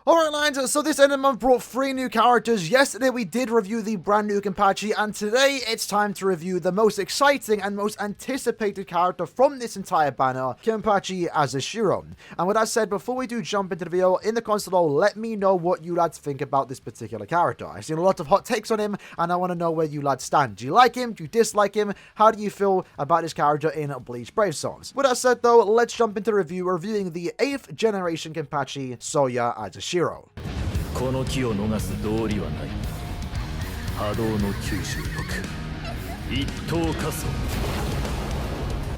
Alright lads, so this end of the month brought 3 new characters. Yesterday we did review the brand new KENPACHI, and today it's time to review the most exciting and most anticipated character from this entire banner, KENPACHI AzasHIRO. And with that said, before we do jump into the video, in the comments below, let me know what you lads think about this particular character. I've seen a lot of hot takes on him, and I want to know where you lads stand. Do you like him? Do you dislike him? How do you feel about this character in Bleach Brave Songs? With that said though, let's jump into the review, reviewing the 8th generation KENPACHI, Soya Azashiro. この機を逃す道理はない。波動の96一等仮想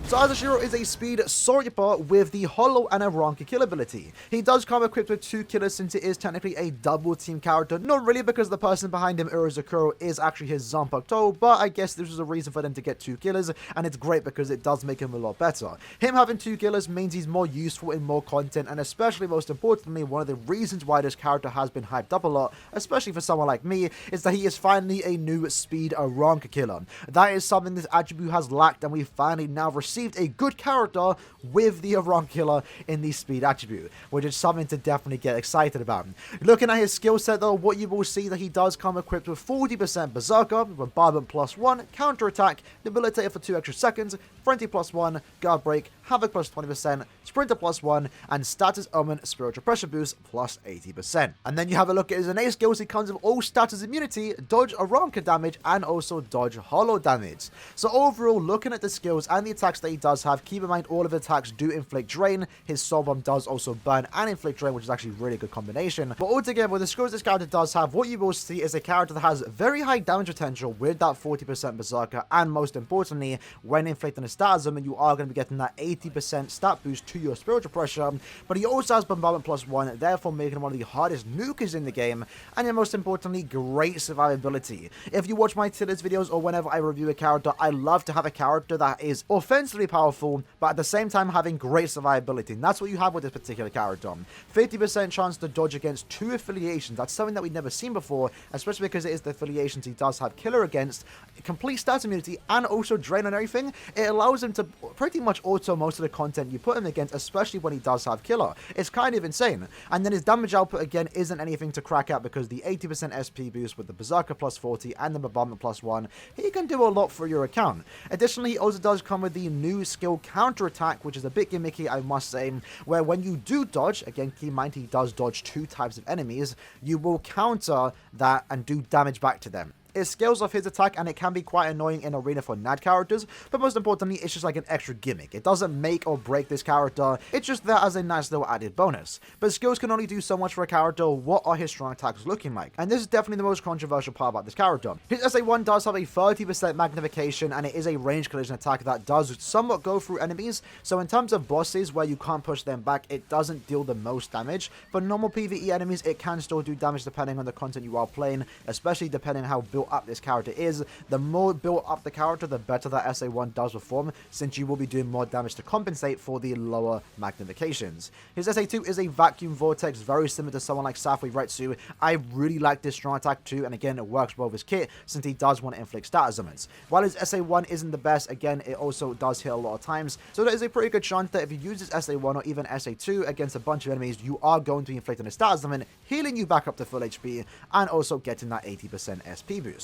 So Azashiro is a speed Swordsman with the Hollow and Aaroniero kill ability. He does come equipped with 2 killers since it is technically a double team character. Not really because the person behind him, Aaroniero, is actually his Zanpakuto, but I guess this was a reason for them to get 2 killers, and it's great because it does make him a lot better. Him having 2 killers means he's more useful in more content, and especially most importantly, one of the reasons why this character has been hyped up a lot, especially for someone like me, is that he is finally a new speed Aaroniero killer. That is something this attribute has lacked, and we finally now received a good character with the Aaroniero killer in the speed attribute, which is something to definitely get excited about. Looking at his skill set though, what you will see that he does come equipped with 40% Berserker, Bombardment +1, Counter Attack, Debilitator for 2 extra seconds, Frenzy +1, Guard Break, Havoc +20%, Sprinter +1, and Status Omen Spiritual Pressure Boost +80%. And then you have a look at his innate skills. He comes with all status immunity, dodge Aaroniero damage, and also dodge hollow damage. So overall, looking at the skills and the attacks that he does have, keep in mind all of the attacks do inflict drain. His Soul Bomb does also burn and inflict drain, which is actually a really good combination. But altogether, with the skills this character does have, what you will see is a character that has very high damage potential with that 40% Berserker, and most importantly, when inflicting a status Omen, you are going to be getting that 80% stat boost to your spiritual pressure. But he also has Bombardment +1, therefore making him one of the hardest nukers in the game, and then most importantly, great survivability. If you watch my tier list videos or whenever I review a character, I love to have a character that is offensively powerful, but at the same time having great survivability, and that's what you have with this particular character. 50% chance to dodge against 2 affiliations. That's something that we've never seen before, especially because it is the affiliations he does have killer against, complete stat immunity, and also drain on everything. It allows him to pretty much auto most of the content you put him against, especially when he does have killer. It's kind of insane. And then his damage output again isn't anything to crack at, because the 80% SP boost with the Berserker +40 and the Bombardment +1, he can do a lot for your account. Additionally, he also does come with the new skill Counter Attack, which is a bit gimmicky, I must say, where when you do dodge, again keep in mind he does dodge 2 types of enemies, you will counter that and do damage back to them. It scales off his attack, and it can be quite annoying in Arena for NAD characters, but most importantly, it's just like an extra gimmick. It doesn't make or break this character, it's just there as a nice little added bonus. But skills can only do so much for a character. What are his strong attacks looking like? And this is definitely the most controversial part about this character. His SA1 does have a 30% magnification, and it is a range collision attack that does somewhat go through enemies, so in terms of bosses where you can't push them back, it doesn't deal the most damage. For normal PvE enemies, it can still do damage depending on the content you are playing, especially depending on how built up this character is. The more built up the character, the better that SA1 does perform, since you will be doing more damage to compensate for the lower magnifications. His SA2 is a vacuum vortex, very similar to someone like Safui Retsu. I really like this strong attack too, and again, it works well with his kit, since he does want to inflict status amounts. While his SA1 isn't the best, again, it also does hit a lot of times, so there is a pretty good chance that if you use his SA1 or even SA2 against a bunch of enemies, you are going to be inflicting a status amount, healing you back up to full HP, and also getting that 80% SP boost.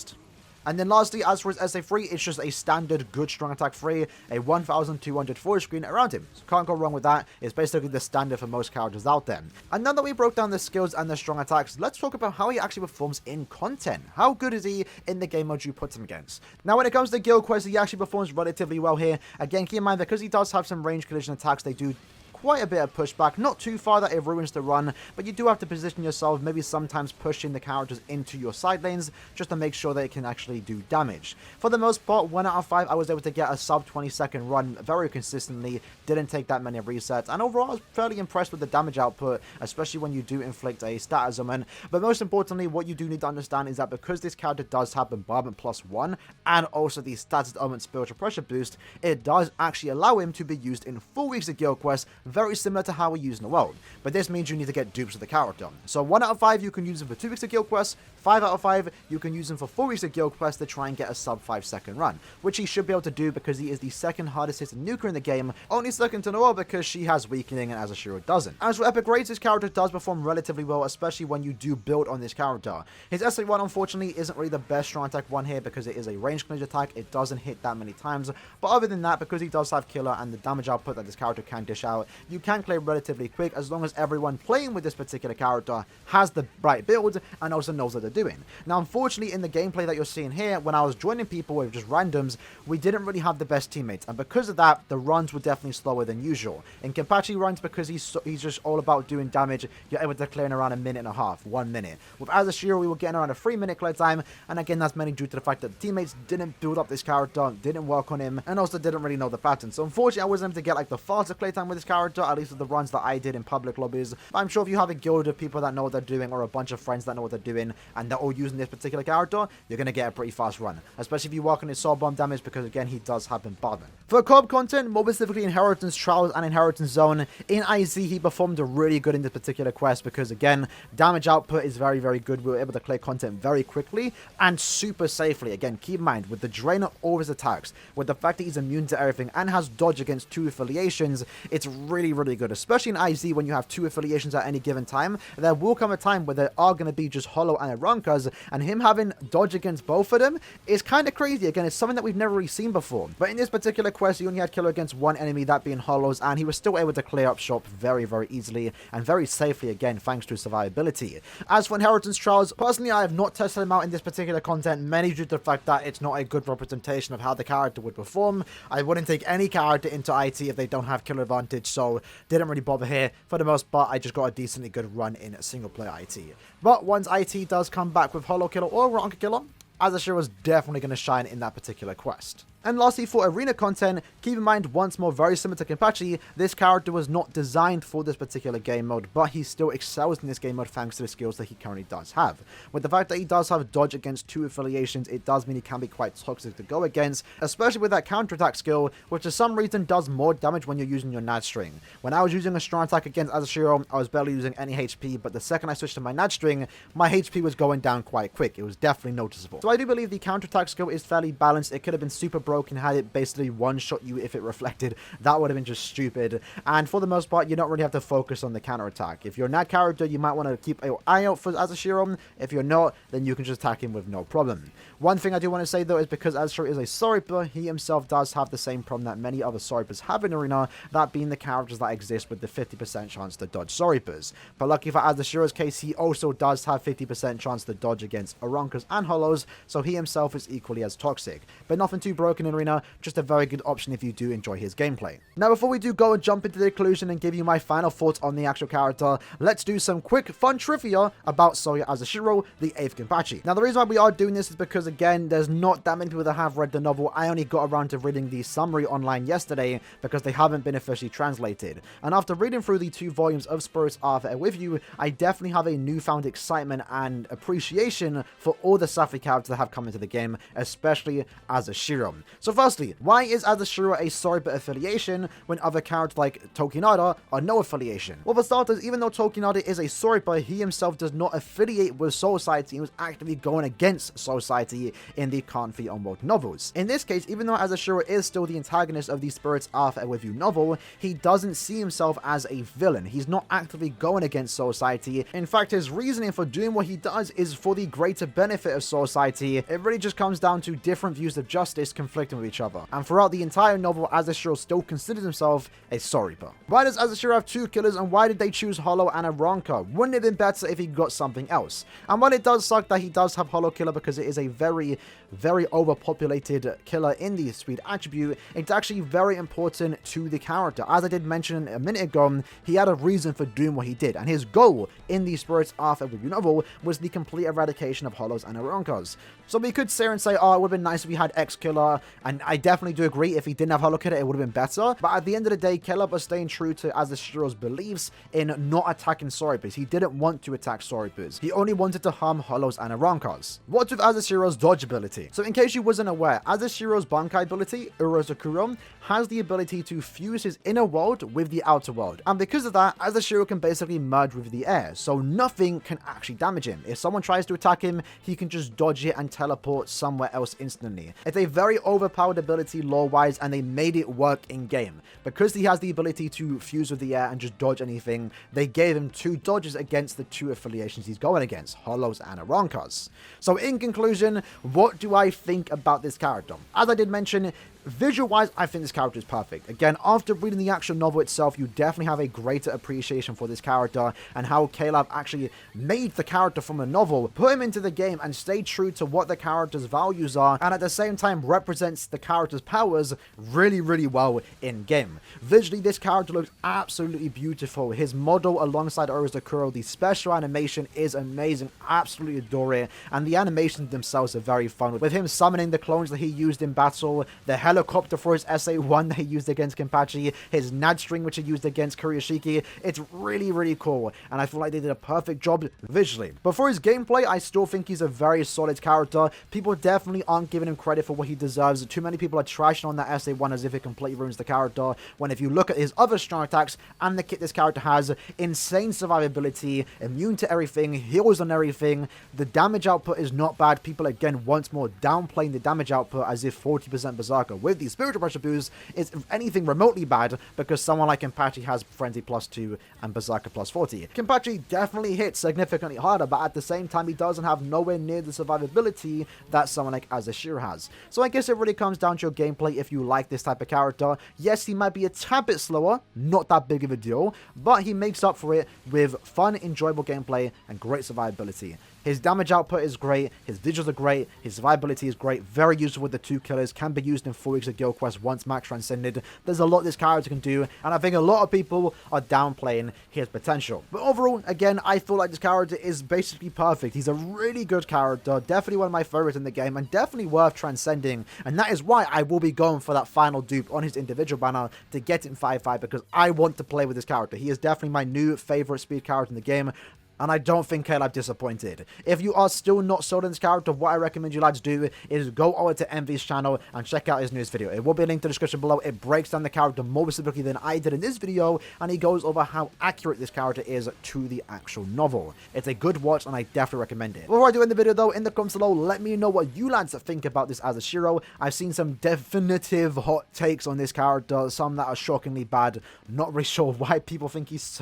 And then lastly, as for his SA3, it's just a standard good strong attack 3, a 1200 force screen around him. So can't go wrong with that. It's basically the standard for most characters out there. And now that we broke down the skills and the strong attacks, let's talk about how he actually performs in content. How good is he in the game mode you put him against? Now when it comes to guild quests, he actually performs relatively well here. Again, keep in mind, because he does have some range collision attacks, they do quite a bit of pushback, not too far that it ruins the run, but you do have to position yourself, maybe sometimes pushing the characters into your side lanes, just to make sure that it can actually do damage. For the most part, 1 out of 5, I was able to get a sub 20-second run very consistently, didn't take that many resets, and overall I was fairly impressed with the damage output, especially when you do inflict a status summon. But most importantly, what you do need to understand is that because this character does have Bombardment +1, and also the Status Omen Spiritual Pressure boost, it does actually allow him to be used in full weeks of guild quests very similar to how we use in the world, but this means you need to get dupes of the character. So 1 out of 5 you can use him for 2 weeks of guild quests, 5 out of 5 you can use him for 4 weeks of guild quests to try and get a sub 5 second run, which he should be able to do because he is the second hardest hitting nuker in the game, only second to Noelle because she has weakening and Azashiro doesn't. As for epic rates, this character does perform relatively well, especially when you do build on this character. His SA1 unfortunately isn't really the best strong attack one here because it is a range clinch attack, it doesn't hit that many times, but other than that, because he does have killer and the damage output that this character can dish out, you can clear relatively quick as long as everyone playing with this particular character has the right build and also knows what they're doing. Now unfortunately in the gameplay that you're seeing here, when I was joining people with just randoms, we didn't really have the best teammates, and because of that, the runs were definitely slower than usual. In KENPACHI runs, because he's just all about doing damage, you're able to clear in around 1.5 minutes, 1 minute. With Azashiro, we were getting around a 3-minute clear time, and again, that's mainly due to the fact that the teammates didn't build up this character, didn't work on him, and also didn't really know the pattern. So unfortunately, I wasn't able to get like the faster clear time with this character, at least with the runs that I did in public lobbies. But I'm sure if you have a guild of people that know what they're doing, or a bunch of friends that know what they're doing, and they're all using this particular character, you're going to get a pretty fast run, especially if you work on his soul bomb damage, because again, he does have bombardment. For co-op content, more specifically Inheritance Trials and Inheritance Zone, in IZ he performed really good in this particular quest because again, damage output is very, very good. We were able to clear content very quickly and super safely. Again, keep in mind, with the drain of all his attacks, with the fact that he's immune to everything and has dodge against 2 affiliations, it's really, really good, especially in IZ when you have 2 affiliations at any given time. There will come a time where there are going to be just Hollow and Aronkas, and him having dodge against both of them is kind of crazy. Again, it's something that we've never really seen before. But in this particular quest, he only had killer against 1 enemy, that being Hollows, and he was still able to clear up shop very, very easily and very safely, again, thanks to survivability. As for Inheritance Trials, personally, I have not tested him out in this particular content, mainly due to the fact that it's not a good representation of how the character would perform. I wouldn't take any character into IT if they don't have killer advantage, so didn't really bother here. For the most part, I just got a decently good run in single player IT. But once IT does come back with Hollow Killer or Ranka Killer, Azashiro is definitely going to shine in that particular quest. And lastly, for arena content, keep in mind, once more, very similar to KENPACHI, this character was not designed for this particular game mode, but he still excels in this game mode thanks to the skills that he currently does have. With the fact that he does have dodge against 2 affiliations, it does mean he can be quite toxic to go against, especially with that counterattack skill, which for some reason does more damage when you're using your Nad string. When I was using a strong attack against Azashiro, I was barely using any HP, but the second I switched to my Nad string, my HP was going down quite quick. It was definitely noticeable. So I do believe the counterattack skill is fairly balanced. It could have been super broken had it basically one-shot you if it reflected. That would have been just stupid. And for the most part, you don't really have to focus on the counterattack. If you're a Nad character, you might want to keep an eye out for Azashiro. If you're not, then you can just attack him with no problem. One thing I do want to say though is because Azashiro is a Soriper, he himself does have the same problem that many other Soripers have in Arena, that being the characters that exist with the 50% chance to dodge Soripers. But lucky for Azashiro's case, he also does have 50% chance to dodge against Aronkas and Hollows, so he himself is equally as toxic. But nothing too broken in Arena, just a very good option if you do enjoy his gameplay. Now before we do go and jump into the conclusion and give you my final thoughts on the actual character, let's do some quick fun trivia about Soya Azashiro, the 8th KENPACHI. Now the reason why we are doing this is because again, there's not that many people that have read the novel. I only got around to reading the summary online yesterday because they haven't been officially translated. And after reading through the 2 volumes of Spirit's Arthur with you, I definitely have a newfound excitement and appreciation for all the Safi characters that have come into the game, especially Azashiro. So firstly, why is Azashiro a Soriper affiliation when other characters like Tokinada are no affiliation? Well, for starters, even though Tokinada is a Soriper, he himself does not affiliate with Soul Society. He was actively going against Soul Society in the Can't Feed on World novels. In this case, even though Azashiro is still the antagonist of the Spirits Arthur with you novel, he doesn't see himself as a villain. He's not actively going against Soul Society. In fact, his reasoning for doing what he does is for the greater benefit of Soul Society. It really just comes down to different views of justice conflicting with each other. And throughout the entire novel, Azashiro still considers himself a Soriper. Why does Azashiro have 2 killers, and why did they choose Hollow and Aronka? Wouldn't it have been better if he got something else? And while it does suck that he does have Hollow Killer because it is a very, very overpopulated killer in the speed attribute, it's actually very important to the character. As I did mention a minute ago, he had a reason for doing what he did, and his goal in the Spirits Arthur review novel was the complete eradication of Hollows and Aronkas. So we could sit here and say, oh, it would have been nice if we had X Killer, and I definitely do agree if he didn't have Hollow Killer, it would have been better. But at the end of the day, Caleb was staying true to Azashiro's beliefs in not attacking Soribus. He didn't want to attack Soribus. He only wanted to harm Hollows and Arankas. What's with Azashiro's dodge ability? So in case you wasn't aware, Azashiro's Bankai ability, Urozakuro, has the ability to fuse his inner world with the outer world. And because of that, Azashiro can basically merge with the air, so nothing can actually damage him. If someone tries to attack him, he can just dodge it and teleport somewhere else instantly. It's a very overpowered ability lore-wise, and they made it work in-game. Because he has the ability to fuse with the air and just dodge anything, they gave him 2 dodges against the 2 affiliations he's going against, Hollows and Arankas. So in conclusion, what do I think about this character? As I did mention, visual-wise, I think this character is perfect. Again, after reading the actual novel itself, you definitely have a greater appreciation for this character and how Caleb actually made the character from a novel, put him into the game, and stayed true to what the character's values are, and at the same time represents the character's powers really, really well in-game. Visually, this character looks absolutely beautiful. His model alongside Urozakuro, the special animation is amazing. Absolutely adore it, and the animations themselves are very fun. With him summoning the clones that he used in battle, the helicopter for his SA1 that he used against Kenpachi, his Nad string which he used against Kuryoshiki. It's really, really cool, and I feel like they did a perfect job visually. But for his gameplay, I still think he's a very solid character. People definitely aren't giving him credit for what he deserves. Too many people are trashing on that SA1 as if it completely ruins the character, when if you look at his other strong attacks and the kit this character has, insane survivability, immune to everything, heals on everything, the damage output is not bad. People again once more downplaying the damage output as if 40% Berserker with the spiritual pressure boost is anything remotely bad, because someone like Kenpachi has Frenzy +2 and Berserker +40. Kenpachi definitely hits significantly harder, but at the same time he doesn't have nowhere near the survivability that someone like Azashiro has. So I guess it really comes down to your gameplay if you like this type of character. Yes, he might be a tad bit slower, not that big of a deal, but he makes up for it with fun, enjoyable gameplay and great survivability. His damage output is great, his visuals are great, his survivability is great, very useful with the 2 killers, can be used in 4 weeks of Guild Quest once max transcended. There's a lot this character can do, and I think a lot of people are downplaying his potential. But overall, again, I feel like this character is basically perfect. He's a really good character, definitely one of my favorites in the game, and definitely worth transcending, and that is why I will be going for that final dupe on his individual banner to get him 5-5, because I want to play with this character. He is definitely my new favorite speed character in the game, and I don't think Caleb disappointed. If you are still not sold on this character, what I recommend you lads do is go over to Envy's channel and check out his newest video. It will be linked in the description below. It breaks down the character more specifically than I did in this video, and he goes over how accurate this character is to the actual novel. It's a good watch, and I definitely recommend it. Before I do end the video though, in the comments below, let me know what you lads think about this Azashiro. I've seen some definitive hot takes on this character, some that are shockingly bad. Not really sure why people think he's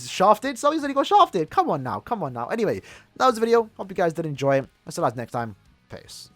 shafted, so easily got shafted. Come on now. Anyway, that was the video. Hope you guys did enjoy it. I'll see you guys next time. Peace.